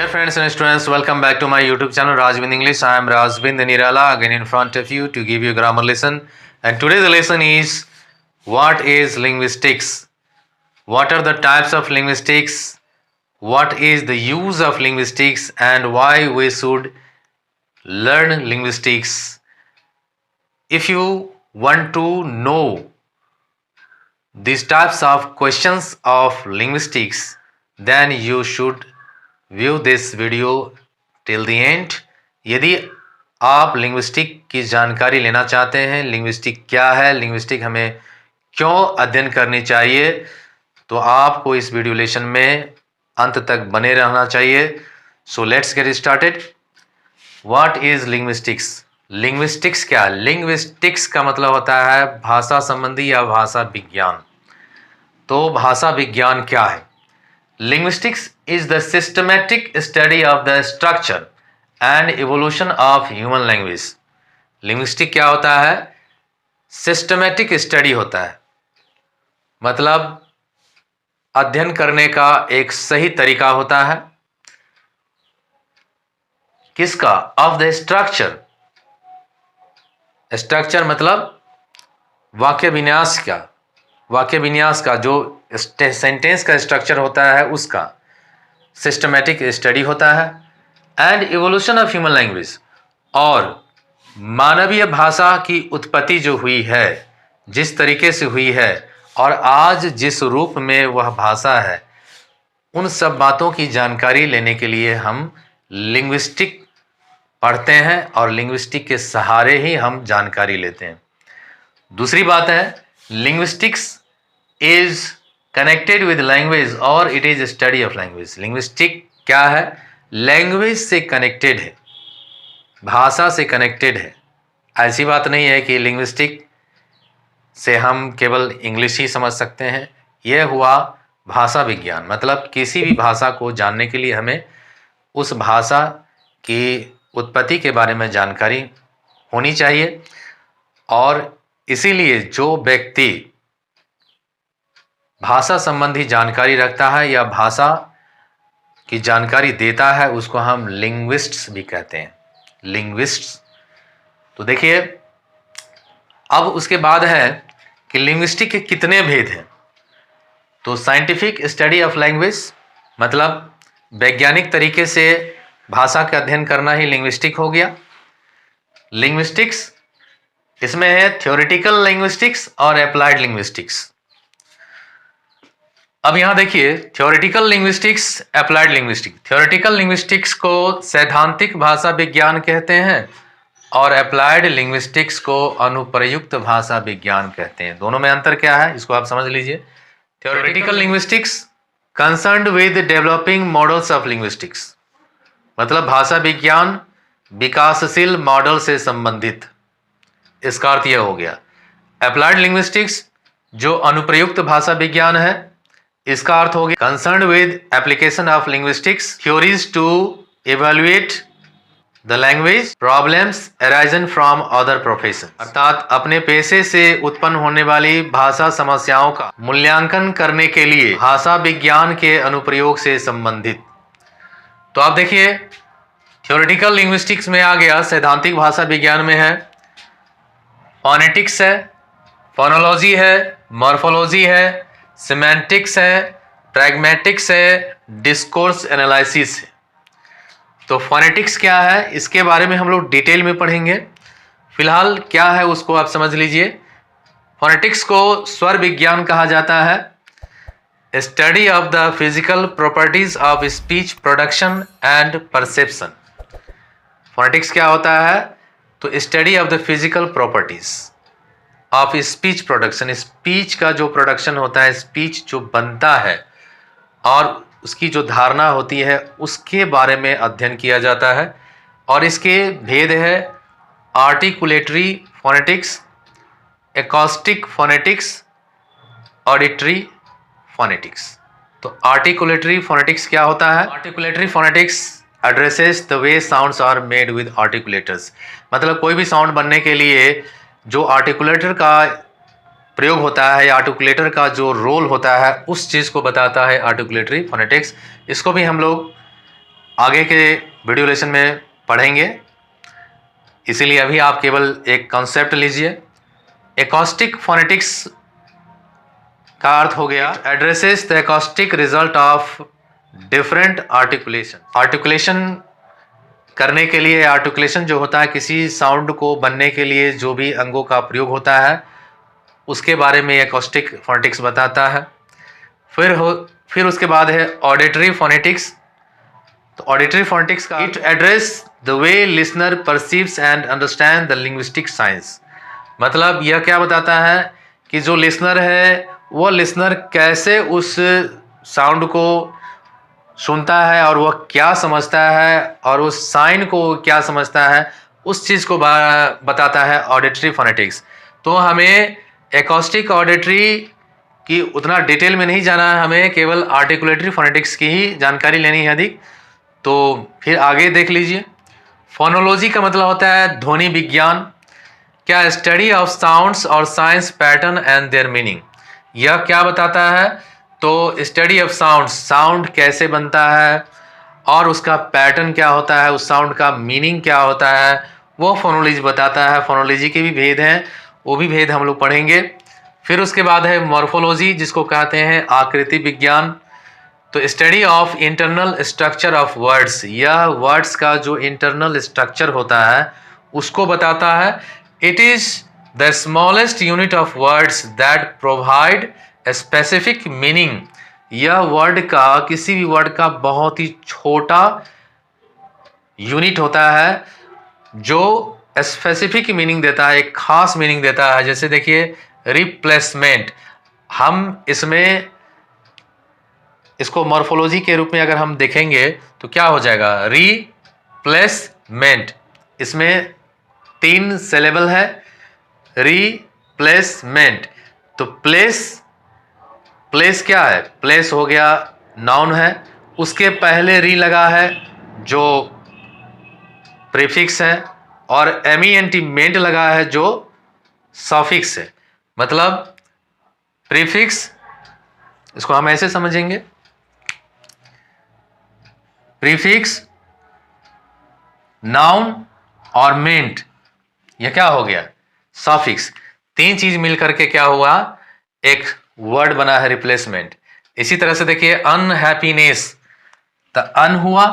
Dear friends and students, welcome back to my YouTube channel Rajvind English. I am Rajvind Nirala again in front of you to give you a grammar lesson. And today the lesson is what is linguistics? What are the types of linguistics? What is the use of linguistics and why we should learn linguistics? If you want to know these types of questions of linguistics, then you should view this video till the end. यदि आप linguistic की जानकारी लेना चाहते हैं, linguistic क्या है, linguistic हमें क्यों अध्ययन करनी चाहिए, तो आपको इस वीडियो लेसन में अंत तक बने रहना चाहिए. So let's get started. What is linguistics? Linguistics क्या? लिंग्विस्टिक्स का मतलब होता है भाषा संबंधी या भाषा विज्ञान. तो भाषा विज्ञान क्या है? Linguistics is the systematic study of the structure and evolution of human language. Linguistic क्या होता है? Systematic study होता है, मतलब अध्ययन करने का एक सही तरीका होता है. किसका? Of the structure. Structure मतलब वाक्य विन्यास का, वाक्य विन्यास का जो सेंटेंस का स्ट्रक्चर होता है उसका सिस्टमैटिक स्टडी होता है. And evolution of human language, और मानवीय भाषा की उत्पत्ति जो हुई है, जिस तरीके से हुई है और आज जिस रूप में वह भाषा है, उन सब बातों की जानकारी लेने के लिए हम लिंग्विस्टिक पढ़ते हैं और लिंग्विस्टिक के सहारे ही हम जानकारी लेते हैं. दूसरी बात है, linguistics is connected with language और it is study of language. Linguistic क्या है? लैंग्वेज से कनेक्टेड है, भाषा से कनेक्टेड है. ऐसी बात नहीं है कि लिंग्विस्टिक से हम केवल इंग्लिश ही समझ सकते हैं. यह हुआ भाषा विज्ञान, मतलब किसी भी भाषा को जानने के लिए हमें उस भाषा की उत्पत्ति के बारे में जानकारी होनी चाहिए. और इसीलिए जो व्यक्ति भाषा संबंधी जानकारी रखता है या भाषा की जानकारी देता है, उसको हम लिंग्विस्ट्स भी कहते हैं. लिंग्विस्ट्स. तो देखिए, अब उसके बाद है कि लिंग्विस्टिक के कितने भेद हैं. तो साइंटिफिक स्टडी ऑफ लैंग्वेज, मतलब वैज्ञानिक तरीके से भाषा का अध्ययन करना ही लिंग्विस्टिक हो गया. लिंग्विस्टिक्स इसमें है थ्योरेटिकल लिंग्विस्टिक्स और अप्लाइड लिंग्विस्टिक्स. अब यहां देखिए, theoretical linguistics, applied linguistics. Theoretical linguistics को सैद्धांतिक भाषा विज्ञान कहते हैं और अप्लाइड लिंग्विस्टिक्स को अनुप्रयुक्त भाषा विज्ञान कहते हैं. दोनों में अंतर क्या है, इसको आप समझ लीजिए. Theoretical linguistics concerned with developing models of linguistics, मतलब भाषा विज्ञान विकासशील मॉडल से संबंधित, इसका अर्थ यह हो गया. अप्लाइड लिंग्विस्टिक्स जो अनुप्रयुक्त भाषा विज्ञान है, इसका अर्थ हो गया concern with application of linguistics theories to evaluate the language problems arisen from other profession, अर्थात अपने पेशे से उत्पन्न होने वाली भाषा समस्याओं का मूल्यांकन करने के लिए भाषा विज्ञान के अनुप्रयोग से संबंधित. तो आप देखिए, थ्योरेटिकल लिंग्विस्टिक्स में आ गया, सैद्धांतिक भाषा विज्ञान में है फोनेटिक्स है, फोनोलॉजी है, मॉर्फोलॉजी है, सिमेंटिक्स है, प्रैग्मेटिक्स है, डिस्कोर्स एनालिसिस है. तो फोनेटिक्स क्या है, इसके बारे में हम लोग डिटेल में पढ़ेंगे. फिलहाल क्या है उसको आप समझ लीजिए. फोनेटिक्स को स्वर विज्ञान कहा जाता है. Study of the physical properties of speech production and perception. Phonetics क्या होता है? तो study of the physical properties of speech production, speech का जो प्रोडक्शन होता है, स्पीच जो बनता है और उसकी जो धारणा होती है, उसके बारे में अध्ययन किया जाता है. और इसके भेद है articulatory phonetics, acoustic phonetics, auditory phonetics. तो आर्टिकुलेटरी फोनेटिक्स क्या होता है? Articulatory phonetics addresses the way sounds are made with articulators, मतलब कोई भी साउंड बनने के लिए जो आर्टिकुलेटर का प्रयोग होता है, आर्टिकुलेटर का जो रोल होता है, उस चीज़ को बताता है आर्टिकुलेटरी फोनेटिक्स. इसको भी हम लोग आगे के वीडियो लेसन में पढ़ेंगे, इसीलिए अभी आप केवल एक कॉन्सेप्ट लीजिए। एकॉस्टिक फोनेटिक्स का अर्थ हो गया addresses the acoustic result of different articulation. Articulation करने के लिए, आर्टिकुलेशन जो होता है किसी साउंड को बनने के लिए जो भी अंगों का प्रयोग होता है उसके बारे में एकॉस्टिक फोनेटिक्स बताता है। फिर उसके बाद है ऑडिटरी फोनेटिक्स। तो ऑडिटरी फोनेटिक्स का it address the way listener perceives and understand the linguistic science. मतलब यह क्या बताता है कि जो लिसनर है वह लिसनर कैसे उस साउंड को सुनता है और वह क्या समझता है और उस साइन को क्या समझता है, उस चीज़ को बताता है ऑडिटरी फोनेटिक्स। तो हमें एकॉस्टिक ऑडिटरी की उतना डिटेल में नहीं जाना है, हमें केवल आर्टिकुलेटरी फोनेटिक्स की ही जानकारी लेनी है अधिक। तो फिर आगे देख लीजिए। फोनोलॉजी का मतलब होता है ध्वनि विज्ञान। क्या स्टडी ऑफ साउंड्स और science pattern and there meaning. यह क्या बताता है, तो स्टडी ऑफ साउंड, साउंड कैसे बनता है और उसका पैटर्न क्या होता है, उस साउंड का मीनिंग क्या होता है, वो फोनोलॉजी बताता है। फोनोलॉजी के भी भेद हैं, वो भी भेद हम लोग पढ़ेंगे। फिर उसके बाद है मॉर्फोलॉजी, जिसको कहते हैं आकृति विज्ञान। तो study of internal structure of words, यह वर्ड्स का जो इंटरनल स्ट्रक्चर होता है उसको बताता है। It is the smallest unit of words that provide specific meaning. यह वर्ड का, किसी भी वर्ड का बहुत ही छोटा यूनिट होता है जो स्पेसिफिक मीनिंग देता है, एक खास मीनिंग देता है। जैसे देखिए रिप्लेसमेंट, हम इसको मॉर्फोलॉजी के रूप में अगर हम देखेंगे तो क्या हो जाएगा, रिप्लेसमेंट। इसमें 3 सिलेबल है, रिप्लेसमेंट। तो प्लेस क्या है, प्लेस हो गया नाउन है, उसके पहले री लगा है जो प्रीफिक्स है, और एमेंट लगा है जो सफिक्स है। मतलब प्रीफिक्स, इसको हम ऐसे समझेंगे, प्रीफिक्स, नाउन और मेंट, यह क्या हो गया, सफिक्स। 3 चीज मिलकर के क्या हुआ, एक वर्ड बना है रिप्लेसमेंट। इसी तरह से देखिए अनहैप्पीनेस, तो अन हुआ,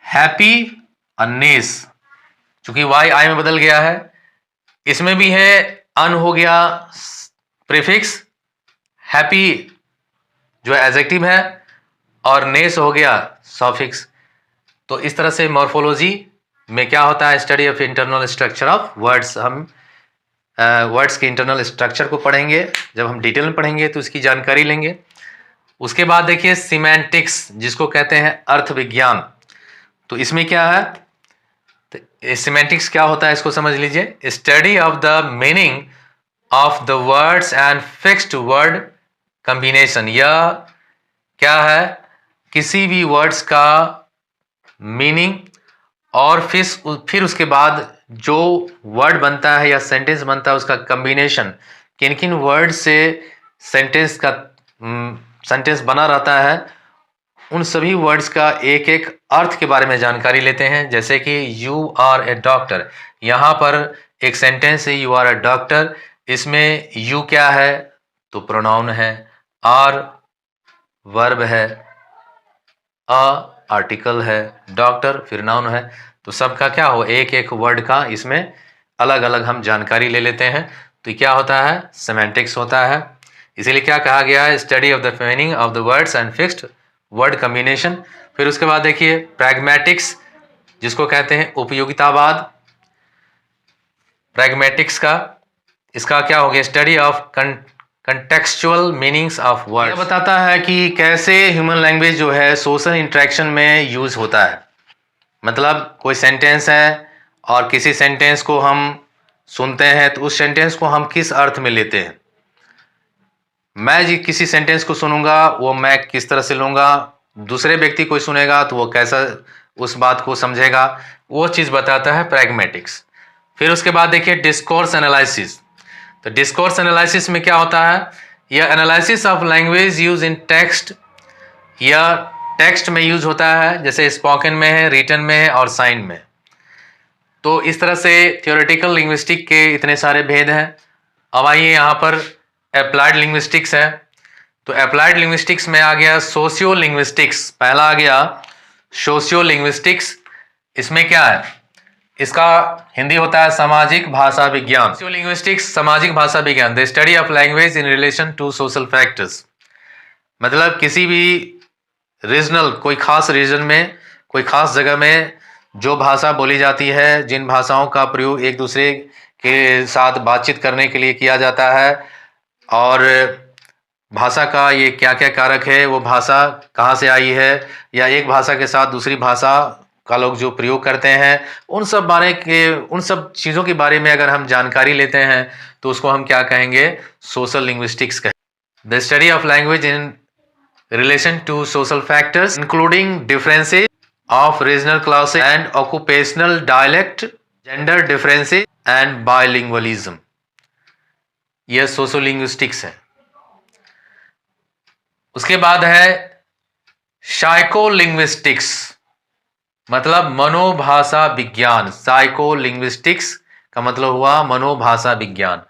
हैप्पी अननेस, चूंकि वाई आई में बदल गया है। इसमें भी है, अन हो गया प्रीफिक्स, हैप्पी जो एडजेक्टिव है, और नेस हो गया सफिक्स। तो इस तरह से मॉर्फोलॉजी में क्या होता है, study of internal structure of words. हम वर्ड्स के इंटरनल स्ट्रक्चर को पढ़ेंगे, जब हम डिटेल में पढ़ेंगे तो इसकी जानकारी लेंगे। उसके बाद देखिए सिमेंटिक्स, जिसको कहते हैं अर्थ विज्ञान। तो इसमें क्या है, तो सिमेंटिक्स क्या होता है इसको समझ लीजिए। Study of the meaning of the words and fixed word combination. यह क्या है, किसी भी वर्ड्स का मीनिंग और फिर उसके बाद जो वर्ड बनता है या सेंटेंस बनता है उसका कॉम्बिनेशन, किन किन वर्ड से सेंटेंस बना रहता है, उन सभी वर्ड्स का एक एक अर्थ के बारे में जानकारी लेते हैं। जैसे कि यू आर ए डॉक्टर, यहाँ पर एक सेंटेंस है यू आर ए डॉक्टर, इसमें यू क्या है, तो प्रोनाउन है, आर वर्ब है, अ आर्टिकल है, डॉक्टर फिर नाउन है। तो सबका क्या हो, एक एक वर्ड का इसमें अलग अलग हम जानकारी ले लेते हैं। तो क्या होता है, सेमेंटिक्स होता है। इसीलिए क्या कहा गया है, study of the meaning of the words and fixed word combination. फिर उसके बाद देखिए प्रैग्मेटिक्स, जिसको कहते हैं उपयोगितावाद। प्रैग्मेटिक्स का, इसका क्या हो गया, study of contextual meanings of word. यह बताता है कि कैसे ह्यूमन लैंग्वेज जो है सोशल इंटरेक्शन में यूज होता है। मतलब कोई सेंटेंस है और किसी सेंटेंस को हम सुनते हैं तो उस सेंटेंस को हम किस अर्थ में लेते हैं। मैं जी किसी सेंटेंस को सुनूंगा, वो मैं किस तरह से लूंगा, दूसरे व्यक्ति कोई सुनेगा तो वो कैसा उस बात को समझेगा, वो चीज़ बताता है प्रैग्मेटिक्स। फिर उसके बाद देखिए डिस्कोर्स एनालिसिस। तो डिस्कोर्स एनालिसिस में क्या होता है, यह analysis of language use in text या टेक्स्ट में यूज होता है, जैसे स्पोकन में है, रिटन में है और साइन में। तो इस तरह से थियोरेटिकल लिंग्विस्टिक के इतने सारे भेद हैं। अब आइए यहाँ पर अप्लाइड लिंग्विस्टिक्स है। तो अप्लाइड लिंग्विस्टिक्स में आ गया सोशियो लिंग्विस्टिक्स, पहला आ गया सोशियो लिंग्विस्टिक्स। इसमें क्या है, इसका हिंदी होता है सामाजिक भाषा विज्ञान। सोशियो लिंग्विस्टिक्स सामाजिक भाषा विज्ञान, the study of language in relation to social factors. मतलब किसी भी रीजनल, कोई खास रीजन में, कोई खास जगह में जो भाषा बोली जाती है, जिन भाषाओं का प्रयोग एक दूसरे के साथ बातचीत करने के लिए किया जाता है, और भाषा का ये क्या क्या कारक है, वो भाषा कहाँ से आई है, या एक भाषा के साथ दूसरी भाषा का लोग जो प्रयोग करते हैं, उन सब चीज़ों के बारे में अगर हम जानकारी लेते हैं तो उसको हम क्या कहेंगे, सोशल लिंग्विस्टिक्स कहेंगे। The study of language in relation to social factors including differences of regional classes and occupational dialect, gender differences and bilingualism। यह सोशोलिंग्विस्टिक्स है। उसके बाद है साइकोलिंग्विस्टिक्स, मतलब मनोभाषा विज्ञान। साइकोलिंग्विस्टिक्स का मतलब हुआ मनोभाषा विज्ञान।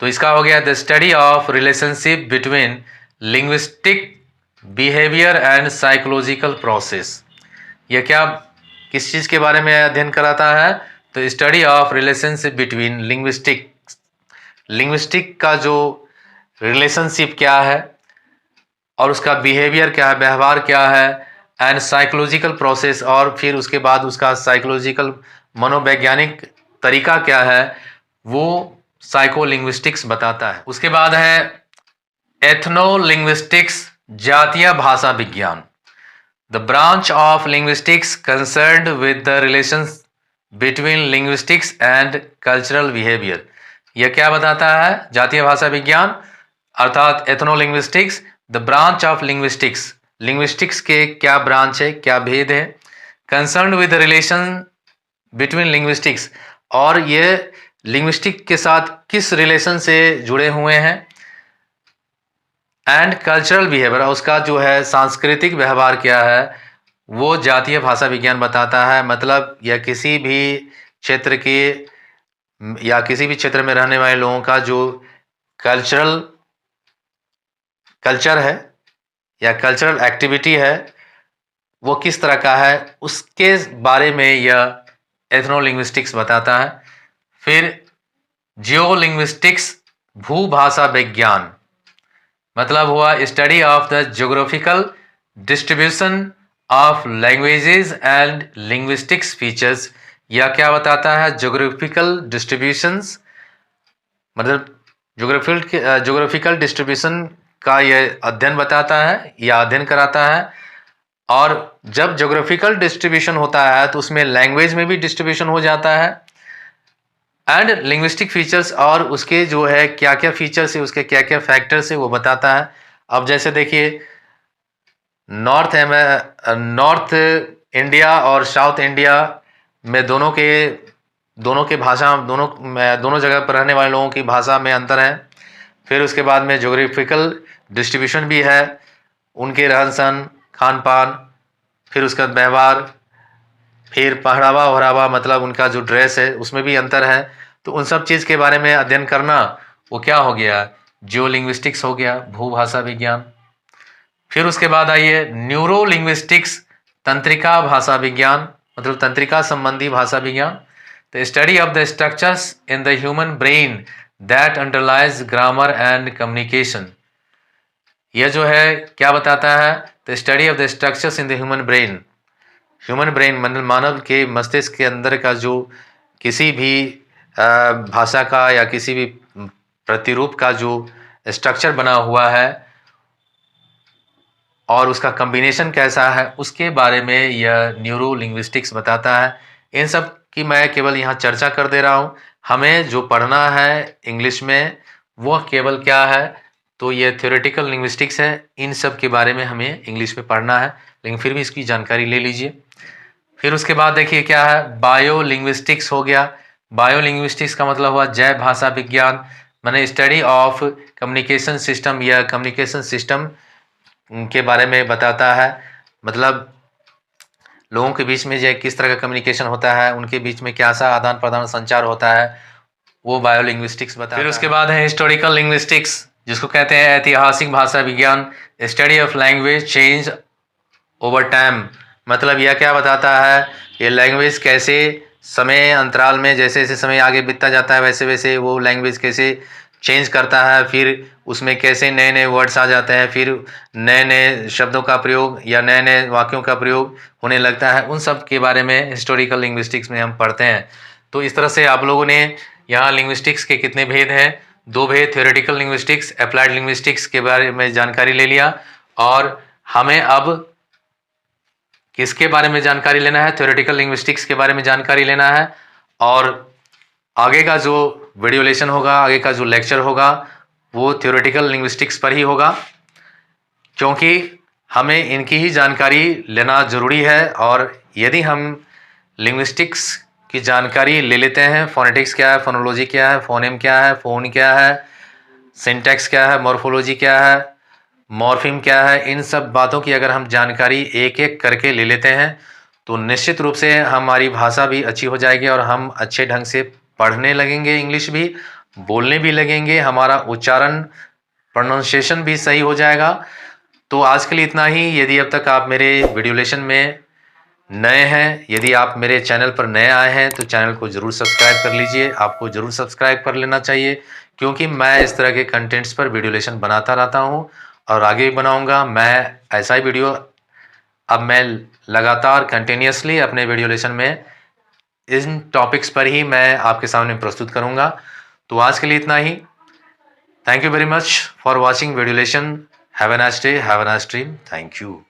तो इसका हो गया the study of relationship between linguistic behaviour and psychological process. यह क्या, किस चीज़ के बारे में अध्ययन कराता है, तो study of relationship between linguistic का जो रिलेशनशिप क्या है और उसका बिहेवियर क्या है, व्यवहार क्या है, एंड साइकोलॉजिकल प्रोसेस, और फिर उसके बाद उसका साइकोलॉजिकल मनोवैज्ञानिक तरीका क्या है, वो साइकोलिंग्विस्टिक्स बताता है। उसके बाद है एथनोलिंग्विस्टिक्स, जातीय भाषा विज्ञान। The branch of linguistics concerned with the relations between linguistics and cultural behaviour. यह क्या बताता है, जातीय भाषा विज्ञान अर्थात ethnolinguistics, the branch of linguistics, linguistics के क्या ब्रांच है, क्या भेद है, concerned with the relation between linguistics, और ये लिंग्विस्टिक के साथ किस रिलेशन से जुड़े हुए हैं, एंड कल्चरल बिहेवियर, उसका जो है सांस्कृतिक व्यवहार क्या है, वो जातीय भाषा विज्ञान बताता है। मतलब यह किसी भी क्षेत्र के या किसी भी क्षेत्र में रहने वाले लोगों का जो कल्चर है या कल्चरल एक्टिविटी है, वो किस तरह का है, उसके बारे में यह एथनोलिंग्विस्टिक्स बताता है। फिर जियोलिंग्विस्टिक्स, भूभाषा विज्ञान, मतलब हुआ study of the geographical distribution of languages and linguistics features. यह क्या बताता है, ज्योग्राफिकल डिस्ट्रीब्यूशंस, मतलब ज्योग्राफिकल डिस्ट्रीब्यूशन का यह अध्ययन बताता है या अध्ययन कराता है। और जब ज्योग्राफिकल डिस्ट्रीब्यूशन होता है तो उसमें लैंग्वेज में भी डिस्ट्रीब्यूशन हो जाता है, एंड लिंग्विस्टिक फीचर्स, और उसके जो है क्या क्या फीचर्स है, उसके क्या क्या फैक्टर्स है, वो बताता है। अब जैसे देखिए नॉर्थ इंडिया और साउथ इंडिया में दोनों के भाषा, दोनों जगह पर रहने वाले लोगों की भाषा में अंतर है। फिर उसके बाद में ज्योग्राफिकल डिस्ट्रीब्यूशन भी है, उनके रहन सहन, खान पान, फिर उसका व्यवहार, फिर पहरावा ओहरावा, मतलब उनका जो ड्रेस है उसमें भी अंतर है। तो उन सब चीज़ के बारे में अध्ययन करना वो क्या हो गया, जियोलिंग्विस्टिक्स हो गया, भूभाषा विज्ञान। फिर उसके बाद आइए न्यूरो लिंग्विस्टिक्स, तंत्रिका भाषा विज्ञान, मतलब तंत्रिका संबंधी भाषा विज्ञान। The study of the structures in the human brain that underlies grammar and communication. यह जो है क्या बताता है, the study of the structures in the human brain मतलब मानव के मस्तिष्क के अंदर का जो किसी भी भाषा का या किसी भी प्रतिरूप का जो स्ट्रक्चर बना हुआ है और उसका कॉम्बिनेशन कैसा है, उसके बारे में यह न्यूरो लिंग्विस्टिक्स बताता है। इन सब की मैं केवल यहाँ चर्चा कर दे रहा हूँ। हमें जो पढ़ना है इंग्लिश में वो केवल क्या है, तो ये थ्योरेटिकल लिंग्विस्टिक्स है। इन सब के बारे में हमें इंग्लिश में पढ़ना है, लेकिन फिर भी इसकी जानकारी ले लीजिए। फिर उसके बाद देखिए क्या है, बायो लिंग्विस्टिक्स हो गया। बायो लिंग्विस्टिक्स का मतलब हुआ जैव भाषा विज्ञान, माने स्टडी ऑफ कम्युनिकेशन सिस्टम या कम्युनिकेशन सिस्टम के बारे में बताता है। मतलब लोगों के बीच में जो किस तरह का कम्युनिकेशन होता है, उनके बीच में क्या सा आदान प्रदान संचार होता है, वो बायोलिंग्विस्टिक्स बताता है। फिर उसके बाद है हिस्टोरिकल लिंग्विस्टिक्स, जिसको कहते हैं ऐतिहासिक भाषा विज्ञान, study of language change over time. मतलब यह क्या बताता है, ये लैंग्वेज कैसे समय अंतराल में जैसे जैसे समय आगे बीतता जाता है वैसे वैसे वो लैंग्वेज कैसे चेंज करता है, फिर उसमें कैसे नए नए वर्ड्स आ जाते हैं, फिर नए नए शब्दों का प्रयोग या नए नए वाक्यों का प्रयोग होने लगता है। उन सब के बारे में हिस्टोरिकल लिंग्विस्टिक्स में हम पढ़ते हैं। तो इस तरह से आप लोगों ने यहाँ लिंग्विस्टिक्स के कितने भेद हैं, 2 भेद, थ्योरेटिकल लिंग्विस्टिक्स, अप्लाइड लिंग्विस्टिक्स के बारे में जानकारी ले लिया। और हमें अब किसके बारे में जानकारी लेना है, थ्योरेटिकल लिंग्विस्टिक्स के बारे में जानकारी लेना है। और आगे का जो वीडियो लेसन होगा, आगे का जो लेक्चर होगा, वो थ्योरेटिकल लिंग्विस्टिक्स पर ही होगा, क्योंकि हमें इनकी ही जानकारी लेना ज़रूरी है। और यदि हम लिंग्विस्टिक्स की जानकारी ले लेते हैं, फोनेटिक्स क्या है, फोनोलॉजी क्या है, फोनेम क्या है, फोन क्या है, सिंटैक्स क्या है, मॉर्फोलॉजी क्या है, मॉर्फिम क्या है, इन सब बातों की अगर हम जानकारी एक एक करके ले लेते हैं तो निश्चित रूप से हमारी भाषा भी अच्छी हो जाएगी और हम अच्छे ढंग से पढ़ने लगेंगे, इंग्लिश भी बोलने भी लगेंगे, हमारा उच्चारण प्रोनाउंसिएशन भी सही हो जाएगा। तो आज के लिए इतना ही। यदि अब तक आप मेरे वीडियो लेसन में नए हैं, यदि आप मेरे चैनल पर नए आए हैं तो चैनल को ज़रूर सब्सक्राइब कर लीजिए। आपको ज़रूर सब्सक्राइब कर लेना चाहिए, क्योंकि मैं इस तरह के कंटेंट्स पर वीडियो लेसन बनाता रहता हूँ और आगे भी बनाऊँगा। मैं ऐसा ही वीडियो अब मैं लगातार कंटिन्यूसली अपने वीडियो लेसन में इन टॉपिक्स पर ही मैं आपके सामने प्रस्तुत करूँगा। तो आज के लिए इतना ही। Thank you very much for watching video lesson. Have a nice day, have a nice dream. Thank you.